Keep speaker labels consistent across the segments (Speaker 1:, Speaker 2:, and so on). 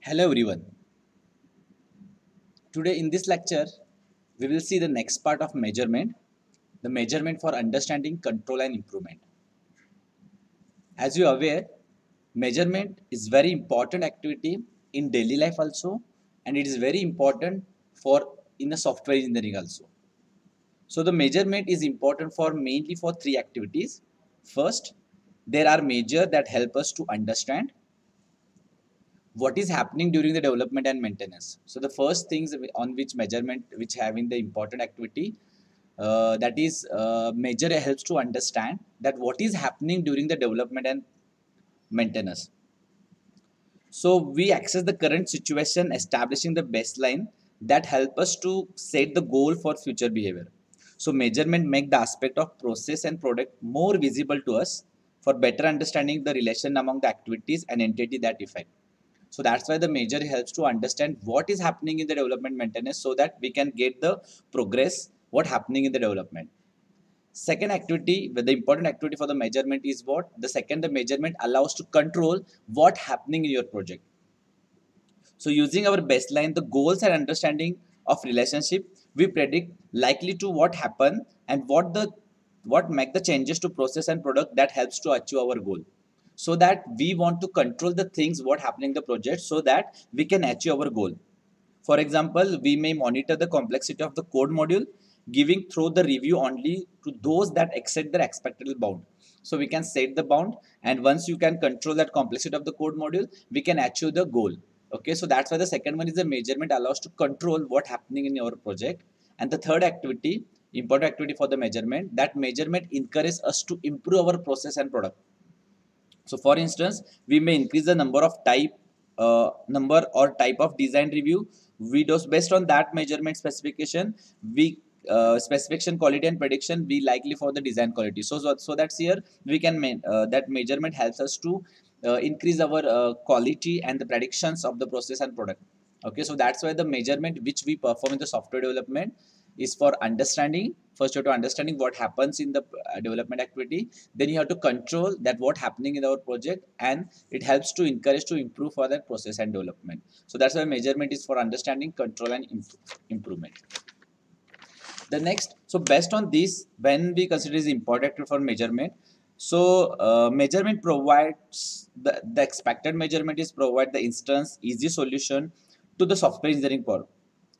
Speaker 1: Hello everyone. Today in this lecture, we will see the next part of measurement, the measurement for understanding, control and improvement. As you are aware, measurement is very important activity in daily life also, and it is very important for in the software engineering also. So the measurement is important for mainly for three activities. First, there are measures that help us to understand what is happening during the development and maintenance. So the first things on which measurement which having the important activity, that is measure helps to understand that what is happening during the development and maintenance. So we access the current situation, establishing the baseline that help us to set the goal for future behavior. So measurement make the aspect of process and product more visible to us for better understanding the relation among the activities and entity that affect. So that's why the measure helps to understand what is happening in the development maintenance so that we can get the progress what happening in the development. Second activity, the important activity for the measurement is what? The second, the measurement allows to control what happening in your project. So using our baseline, the goals and understanding of relationship, we predict likely to what happen and what make the changes to process and product that helps to achieve our goal. So that we want to control the things what happening in the project so that we can achieve our goal. For example, we may monitor the complexity of the code module, giving through the review only to those that exceed their expected bound. So we can set the bound, and once you can control that complexity of the code module, we can achieve the goal. Okay, so that's why the second one is the measurement allows to control what happening in your project. And the third activity, important activity for the measurement, that measurement encourages us to improve our process and product. So for instance, we may increase the number or type of design review. We do based on that measurement specification. We specification quality and prediction be likely for the design quality. So that's here we can that measurement helps us to increase our quality and the predictions of the process and product. Okay, so that's why the measurement which we perform in the software development is for understanding. First you have to understanding what happens in the development activity, then you have to control that what happening in our project, and it helps to encourage to improve for that process and development. So that's why measurement is for understanding, control and improvement. The next, so based on this, when we consider is important for measurement, so measurement provides the expected measurement is provide the instance easy solution to the software engineering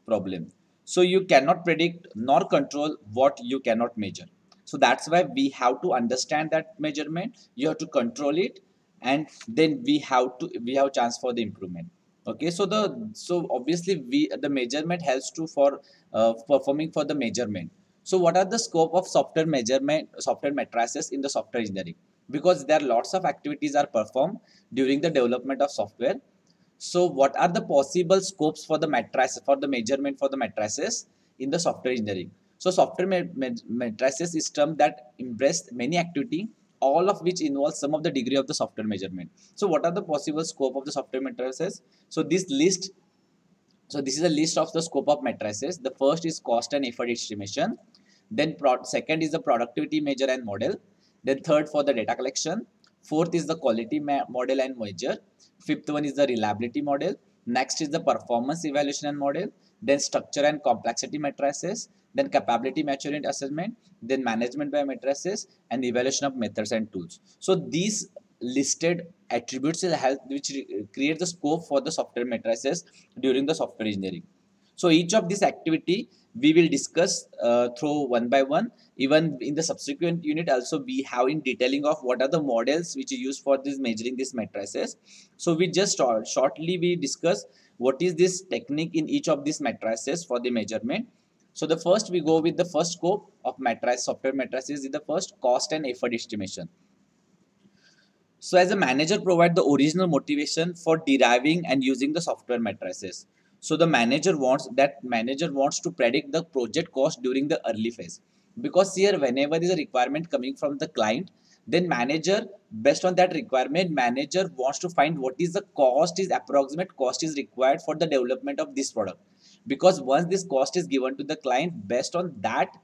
Speaker 1: problem. So you cannot predict nor control what you cannot measure. So that's why we have to understand that measurement, you have to control it, and then we have chance for the improvement. Okay, so obviously the measurement helps to for performing for the measurement. So what are the scope of software measurement, software matrices in the software engineering? Because there are lots of activities are performed during the development of software. So what are the possible scopes for the matrice, for the measurement for the matrices in the software engineering? So software matrices system that embrace many activity, all of which involve some of the degree of the software measurement. So what are the possible scope of the software matrices? So this is a list of the scope of matrices. The first is cost and effort estimation. Then second is the productivity measure and model. Then third for the data collection. Fourth is the quality model and measure. Fifth one is the reliability model. Next is the performance evaluation and model. Then structure and complexity matrices. Then capability maturity assessment. Then management by matrices and evaluation of methods and tools. So these listed attributes will help which create the scope for the software matrices during the software engineering. So each of this activity we will discuss through one by one. Even in the subsequent unit also we have in detailing of what are the models which are used for this measuring these matrices. So we just shortly we discuss what is this technique in each of these matrices for the measurement. So the first we go with the first scope of matrice software matrices is the first cost and effort estimation. So as a manager provide the original motivation for deriving and using the software matrices. So the manager wants to predict the project cost during the early phase, because here whenever there is a requirement coming from the client, then manager based on that requirement manager wants to find what is the cost is approximate cost is required for the development of this product, because once this cost is given to the client based on that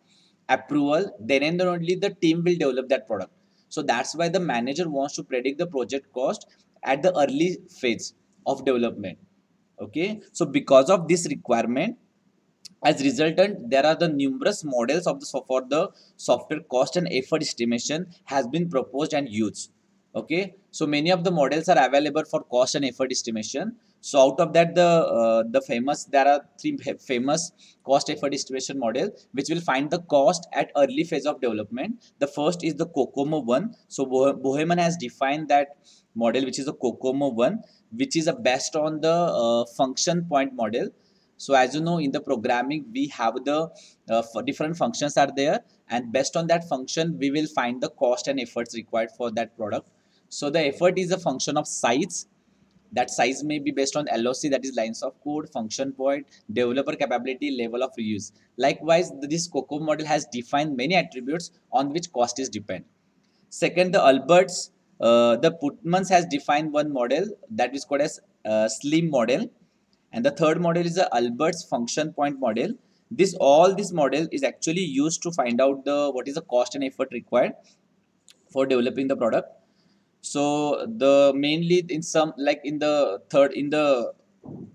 Speaker 1: approval, then and then only the team will develop that product. So that's why the manager wants to predict the project cost at the early phase of development. Okay, so because of this requirement, as resultant, there are the numerous models of the for the software cost and effort estimation has been proposed and used. Okay, so many of the models are available for cost and effort estimation. So out of that, the famous, there are three famous cost effort estimation model which will find the cost at early phase of development. The first is the COCOMO 1. So Boheman has defined that model, which is a COCOMO 1, which is a based on the function point model. So as you know, in the programming we have the different functions are there, and based on that function we will find the cost and efforts required for that product. So the effort is a function of size. That size may be based on LOC, that is lines of code, function point, developer capability, level of reuse. Likewise, this COCO model has defined many attributes on which cost is depend. Second, the Alberts, the Putmans has defined one model that is called as SLIM model, and the third model is the Alberts function point model. This model is actually used to find out the what is the cost and effort required for developing the product. So the mainly in some, like in the third, in the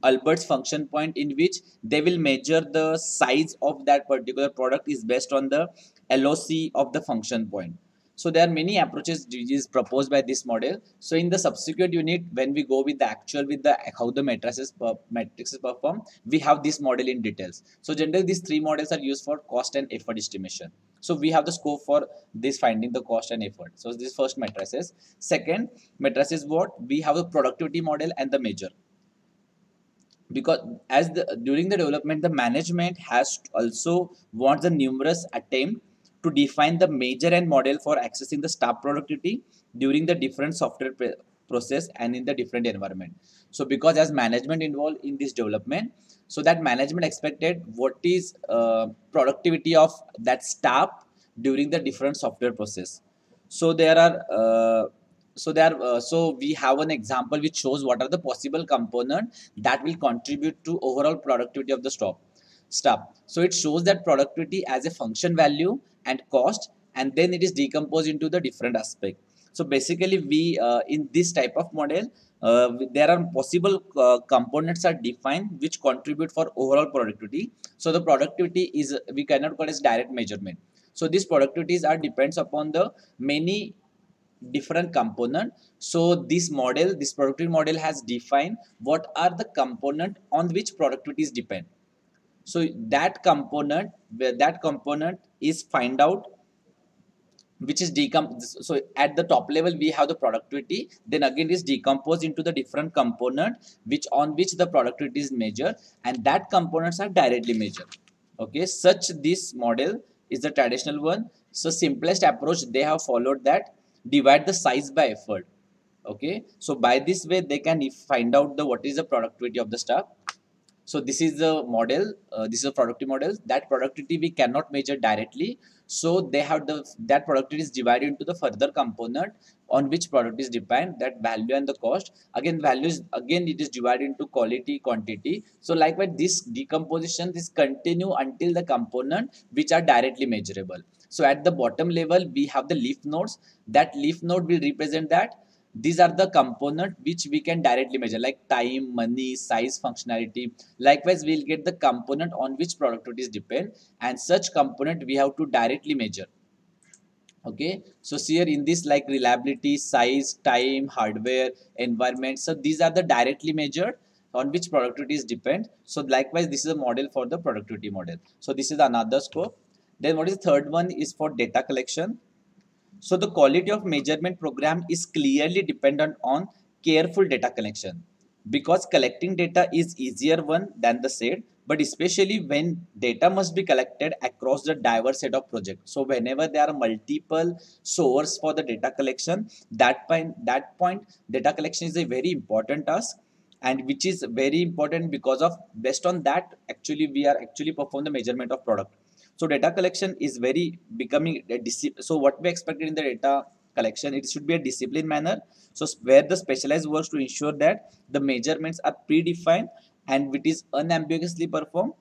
Speaker 1: Albert's function point, in which they will measure the size of that particular product is based on the LOC of the function point. So there are many approaches which is proposed by this model. So in the subsequent unit, when we go with the actual, with the how the matrices perform, we have this model in details. So generally these three models are used for cost and effort estimation. So we have the scope for this finding the cost and effort. So this first matrices. Second matrices, what we have the productivity model and the measure. Because as the during the development, the management has also wants the numerous attempt to define the measure and model for accessing the staff productivity during the different software process and in the different environment. So because as management involved in this development, so that management expected what is productivity of that staff during the different software process. So there are so we have an example which shows what are the possible components that will contribute to overall productivity of the staff. So it shows that productivity as a function value and cost, and then it is decomposed into the different aspect. So basically we in this type of model, there are possible components are defined which contribute for overall productivity. So the productivity is, we cannot call as direct measurement. So these productivities are depends upon the many different component. So this model, this productivity model has defined what are the component on which productivities depend. So that component, where that component is find out which is decomposed. So at the top level we have the productivity, then again it is decomposed into the different component which on which the productivity is measured, and that components are directly measured. Okay, such this model is the traditional one. So simplest approach they have followed, that divide the size by effort. Okay, so by this way they can find out the what is the productivity of the staff. So this is the model, this is a productivity model. That productivity we cannot measure directly, so they have the that productivity is divided into the further component on which product is depend, that value and the cost. Again values, again it is divided into quality, quantity. So likewise this decomposition this continue until the component which are directly measurable. So at the bottom level we have the leaf nodes. That leaf node will represent that these are the component which we can directly measure, like time, money, size, functionality. Likewise we'll get the component on which productivities depend, and such component we have to directly measure. Okay, so here in this, like reliability, size, time, hardware, environment, so these are the directly measured on which productivities depend. So likewise this is a model for the productivity model. So this is another scope. Then what is the third one is for data collection. So the quality of measurement program is clearly dependent on careful data collection, because collecting data is easier one than the said, but especially when data must be collected across the diverse set of projects. So whenever there are multiple source for the data collection, that point data collection is a very important task, and which is very important because of based on that actually we are actually perform the measurement of product. So data collection is very becoming a so what we expected in the data collection, it should be a disciplined manner. So where the specialized works to ensure that the measurements are predefined and it is unambiguously performed,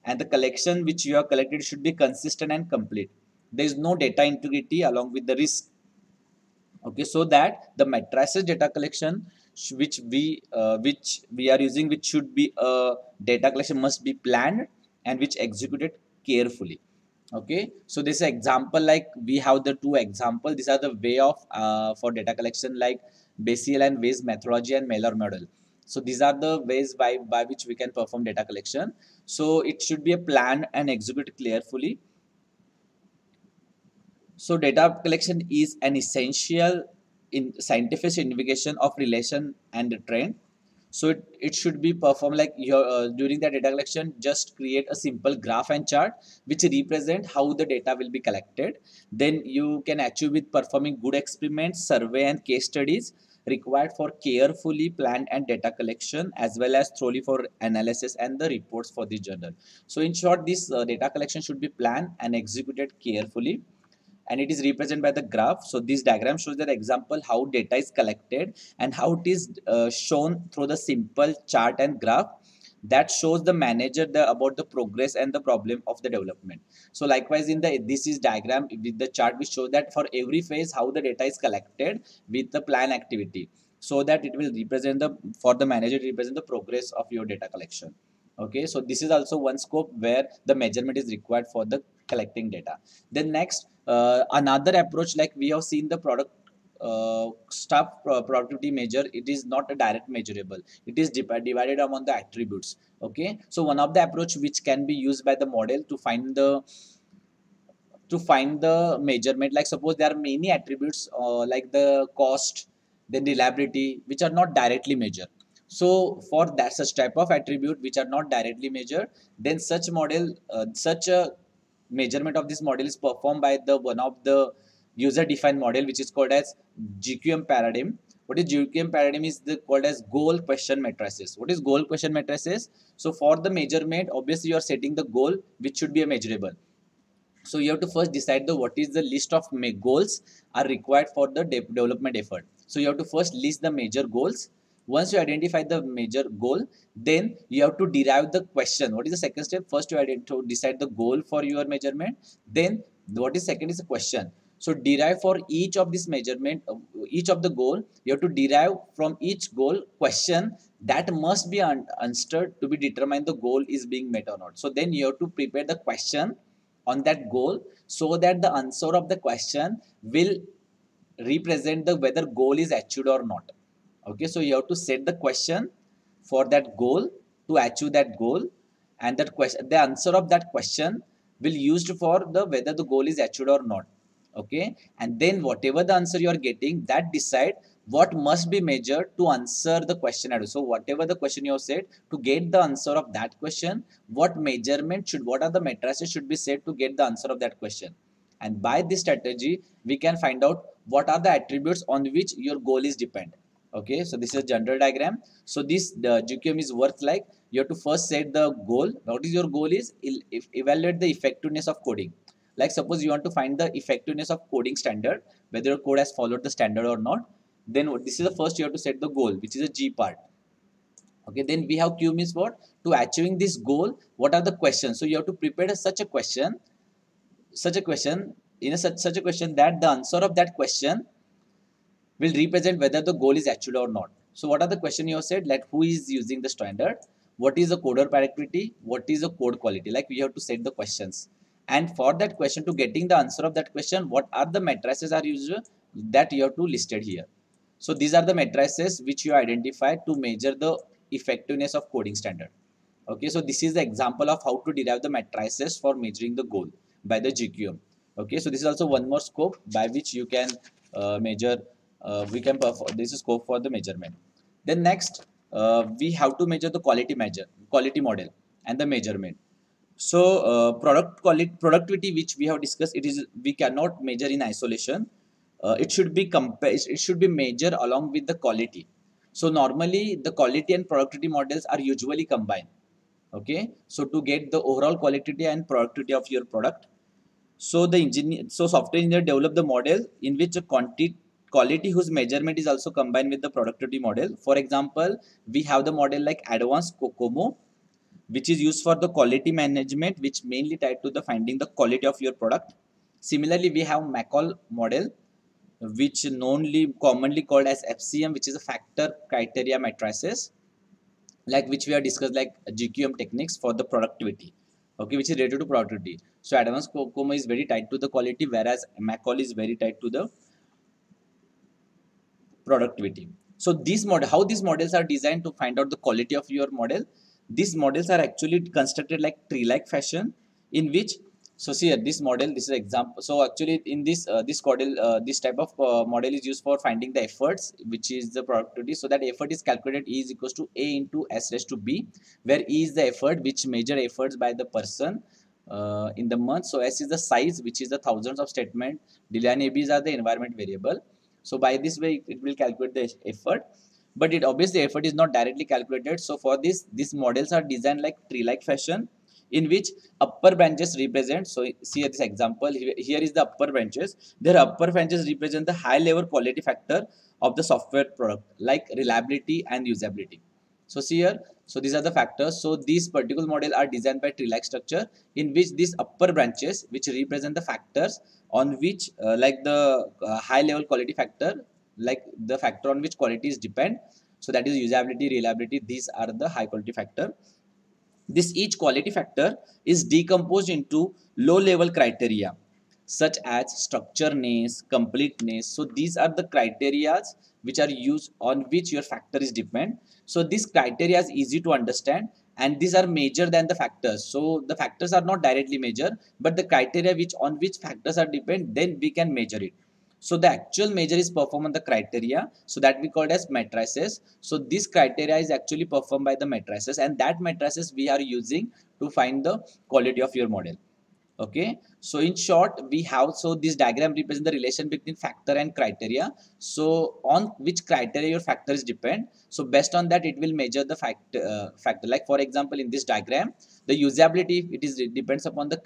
Speaker 1: and the collection which you have collected should be consistent and complete. There is no data integrity along with the risk. Okay, so that the matrices data collection which we are using, which should be data collection must be planned and which executed carefully. Okay, so this example, like we have the two example. These are the way of for data collection, like Bayesian and Bayes methodology and Mailer model. So these are the ways by which we can perform data collection. So it should be a plan and execute carefully. So data collection is an essential in scientific investigation of relation and the trend. So it should be performed like your during the data collection, just create a simple graph and chart which represent how the data will be collected. Then you can achieve with performing good experiments, survey and case studies required for carefully planned and data collection, as well as thoroughly for analysis and the reports for the journal. So in short, this data collection should be planned and executed carefully, and it is represented by the graph. So this diagram shows the example how data is collected and how it is shown through the simple chart and graph that shows the manager about the progress and the problem of the development. So likewise in the this is diagram with the chart, we show that for every phase how the data is collected with the plan activity, so that it will represent the for the manager represent the progress of your data collection. Okay, so this is also one scope where the measurement is required for the collecting data. Then next, another approach, like we have seen the product staff productivity measure, it is not a direct measurable, it is divided among the attributes. Okay, so one of the approach which can be used by the model to find the measurement, like suppose there are many attributes like the cost, then reliability, which are not directly measured. So for that such type of attribute which are not directly measured, then such model such a measurement of this model is performed by the one of the user defined model which is called as GQM paradigm. What is GQM paradigm is the called as goal question matrices. What is goal question matrices? So for the measurement, obviously you are setting the goal which should be a measurable. So you have to first decide the what is the list of goals are required for the development effort. So you have to first list the major goals. Once you identify the major goal, then you have to derive the question. What is the second step? First you to decide the goal for your measurement. Then what is second is the question. So derive for each of this measurement, each of the goal, you have to derive from each goal question that must be answered to be determined the goal is being met or not. So then you have to prepare the question on that goal, so that the answer of the question will represent the whether goal is achieved or not. Okay, so you have to set the question for that goal to achieve that goal, and that question, the answer of that question will used for the whether the goal is achieved or not. Okay, and then whatever the answer you are getting, that decide what must be measured to answer the question. So whatever the question you have said, to get the answer of that question, what measurement should, what are the matrices should be set to get the answer of that question. And by this strategy we can find out what are the attributes on which your goal is depend. Okay, so this is a general diagram. So this the GQM is worth like you have to first set the goal. What is your goal is evaluate the effectiveness of coding. Like suppose you want to find the effectiveness of coding standard, whether your code has followed the standard or not. Then this is the first you have to set the goal, which is a G part. Okay, then we have Q means what? To achieving this goal, what are the questions? So you have to prepare such a question in such a question that the answer of that question will represent whether the goal is achieved or not. So what are the question you have said? Like who is using the standard? What is the coder productivity? What is the code quality? Like we have to set the questions. And for that question, to getting the answer of that question, what are the matrices are used that you have to listed here. So these are the matrices which you identify to measure the effectiveness of coding standard. Okay, so this is the example of how to derive the matrices for measuring the goal by the GQM. Okay, so this is also one more scope by which you can measure, we can perform, this is scope for the measurement. Then next, we have to measure the quality model and the measurement. So productivity, which we have discussed, it is we cannot measure in isolation. It should be it should be measured along with the quality. So normally the quality and productivity models are usually combined. Okay, so to get the overall quality and productivity of your product, so the engineer, so software engineer develop the model in which a quality whose measurement is also combined with the productivity model. For example, we have the model like advanced COCOMO, which is used for the quality management, which mainly tied to the finding the quality of your product. Similarly, we have McCall model, which commonly called as FCM, which is a factor criteria matrices, like which we have discussed, like GQM techniques for the productivity, okay, which is related to productivity. So advanced COCOMO is very tied to the quality, whereas MACOL is very tied to the productivity. So these model, how these models are designed to find out the quality of your model. These models are actually constructed like tree-like fashion, in which, so see here, this model, this is example. So actually in this model, this type of model is used for finding the efforts, which is the productivity. So that effort is calculated, E is equals to A into S raised to B, where E is the effort, which measure efforts by the person in the month. So S is the size, which is the thousands of statement. Delay and ABs are the environment variable. So by this way, it will calculate the effort, but it obviously effort is not directly calculated. So for this, these models are designed like tree-like fashion, in which upper branches represent. So see this example. Here is the upper branches. Their upper branches represent the high-level quality factor of the software product, like reliability and usability. So see here. So these are the factors. So these particular model are designed by tree-like structure, in which these upper branches, which represent the factors on which like the high level quality factor, like the factor on which quality is depend. So that is usability, reliability. These are the high quality factor. This each quality factor is decomposed into low level criteria such as structureness, completeness. So these are the criteria which are used on which your factor is depend. So this criteria is easy to understand, and these are major than the factors. So the factors are not directly measured, but the criteria which on which factors are depend, then we can measure it. So the actual measure is performed on the criteria, so that we call it as matrices. So this criteria is actually performed by the matrices, and that matrices we are using to find the quality of your model. Okay, so in short, we have, so this diagram represents the relation between factor and criteria. So on which criteria your factor is depend, so based on that it will measure the factor. Like for example, in this diagram, the usability, it depends upon the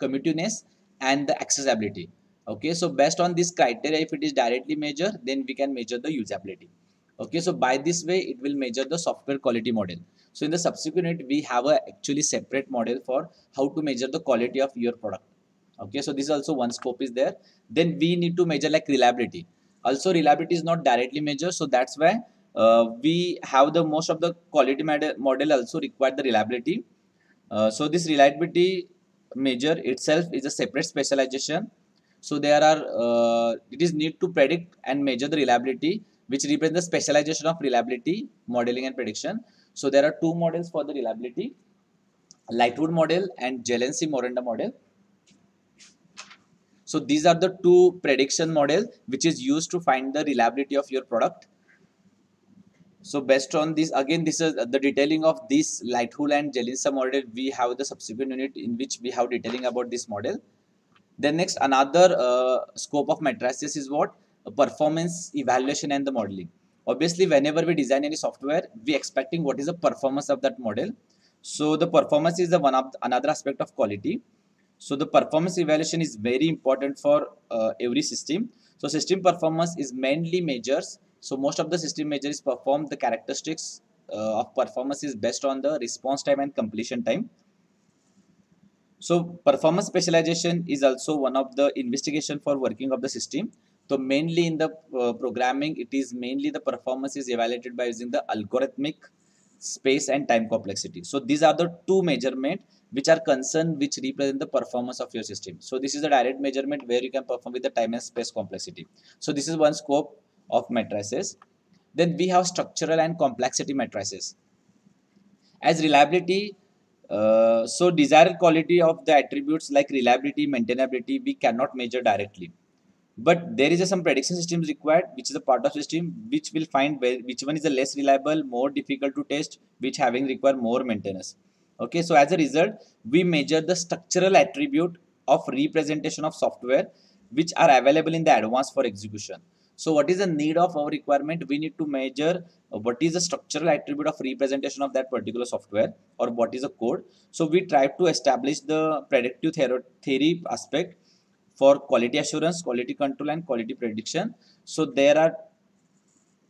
Speaker 1: commutiveness and the accessibility. Okay, so based on this criteria, if it is directly measured, then we can measure the usability. Okay, so by this way it will measure the software quality model. So in the subsequent unit, we have a actually separate model for how to measure the quality of your product. Okay, so this is also one scope is there. Then we need to measure like reliability. Also reliability is not directly measured, so that's why we have the most of the quality model also require the reliability. So this reliability measure itself is a separate specialization. So there are it is need to predict and measure the reliability, which represents the specialization of reliability modeling and prediction. So there are two models for the reliability: Lightwood model and Jelency-Morenda model. So these are the two prediction model which is used to find the reliability of your product. So based on this, again, this is the detailing of this Lightwood and Jelency model. We have the subsequent unit in which we have detailing about this model. Then next, another scope of matrices is what? Performance evaluation and the modeling. Obviously, whenever we design any software, we expecting what is the performance of that model. So the performance is the one of another aspect of quality. So the performance evaluation is very important for every system. So system performance is mainly measures. So most of the system measures perform the characteristics of performance is based on the response time and completion time. So performance specialization is also one of the investigation for working of the system. So mainly in the programming, it is mainly the performance is evaluated by using the algorithmic space and time complexity. So these are the two measurement which are concerned, which represent the performance of your system. So this is a direct measurement where you can perform with the time and space complexity. So this is one scope of matrices. Then we have structural and complexity matrices. As reliability, so desired quality of the attributes like reliability, maintainability, we cannot measure directly. But there is some prediction systems required, which is a part of system which will find which one is the less reliable, more difficult to test, which having require more maintenance. Okay, so as a result, we measure the structural attribute of representation of software which are available in the advance for execution. So what is the need of our requirement? We need to measure what is the structural attribute of representation of that particular software, or what is the code. So we try to establish the predictive theory aspect for quality assurance, quality control, and quality prediction. So there are,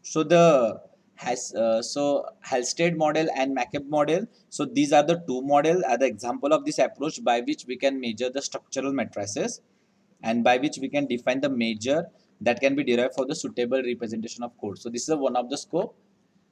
Speaker 1: so the Halstead model and McCabe model. So these are the two models are the example of this approach by which we can measure the structural matrices, and by which we can define the major that can be derived for the suitable representation of code. So this is one of the scope.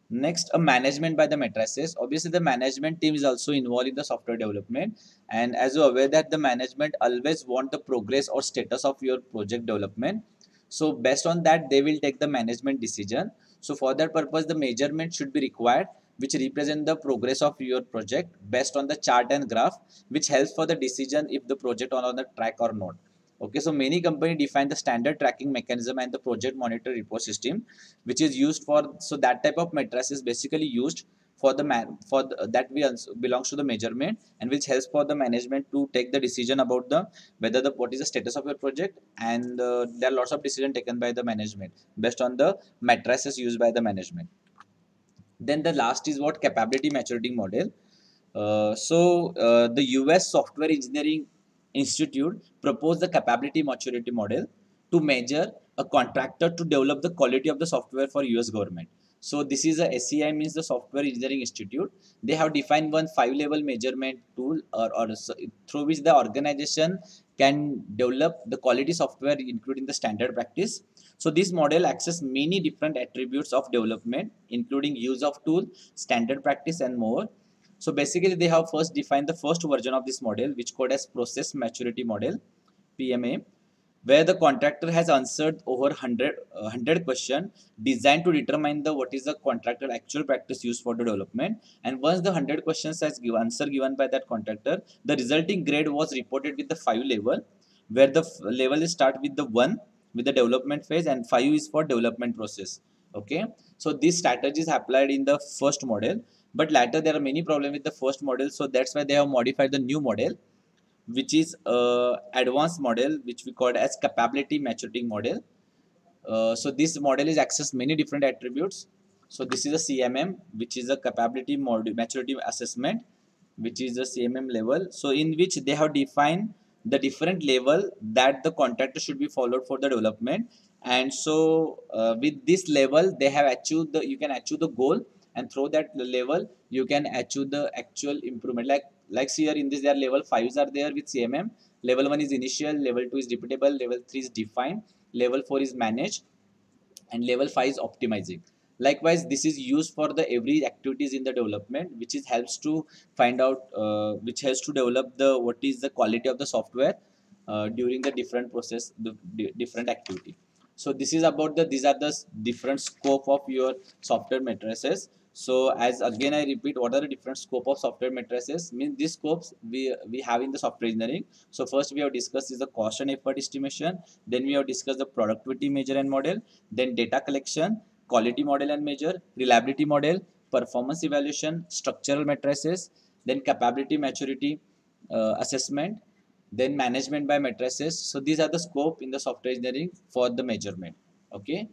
Speaker 1: Next, a management by the matrices. Obviously, the management team is also involved in the software development, and as you're aware that the management always want the progress or status of your project development. So based on that, they will take the management decision. So for that purpose, the measurement should be required, which represent the progress of your project based on the chart and graph, which helps for the decision if the project on the track or not. Okay, so many companies define the standard tracking mechanism and the project monitor report system, which is used for, so that type of matrix is basically used for the that we belongs to the measurement, and which helps for the management to take the decision about the whether the what is the status of your project, and there are lots of decision taken by the management based on the matrices used by the management. Then the last is what capability maturity model. The US Software Engineering Institute proposed the capability maturity model to measure a contractor to develop the quality of the software for US government. So this is a SEI, means the Software Engineering Institute. They have defined one 5-level measurement tool through which the organization can develop the quality software including the standard practice. So this model accesses many different attributes of development including use of tool, standard practice and more. So basically, they have first defined the first version of this model, which called as Process Maturity Model (PMA), where the contractor has answered over 100 questions designed to determine the what is the contractor actual practice used for the development. And once the 100 questions has given answer given by that contractor, the resulting grade was reported with the 5 level, where the level is start with the 1 with the development phase and 5 is for development process. Okay, so these strategies applied in the first model, but later there are many problems with the first model, so that's why they have modified the new model, which is advanced model, which we called as capability maturity model. So this model is access many different attributes. So this is a CMM, which is a capability maturity assessment, which is the CMM level. So in which they have defined the different level that the contractor should be followed for the development. And so with this level, they have achieved the, you can achieve the goal, and through that level you can achieve the actual improvement. Like here in this, there are level 5s are there with CMM. Level 1 is initial, level 2 is repeatable, level 3 is defined, level 4 is managed, and level 5 is optimizing. Likewise, this is used for the every activities in the development, which is helps to find out which helps to develop the what is the quality of the software during the different process, the different activity. So this is about the, these are the different scope of your software matrices. So as again I repeat, what are the different scope of software matrices? Means these scopes we have in the software engineering. So first we have discussed is the cost and effort estimation. Then we have discussed the productivity measure and model. Then data collection, quality model and measure, reliability model, performance evaluation, structural matrices, then capability maturity assessment, then management by matrices. So these are the scope in the software engineering for the measurement. Okay.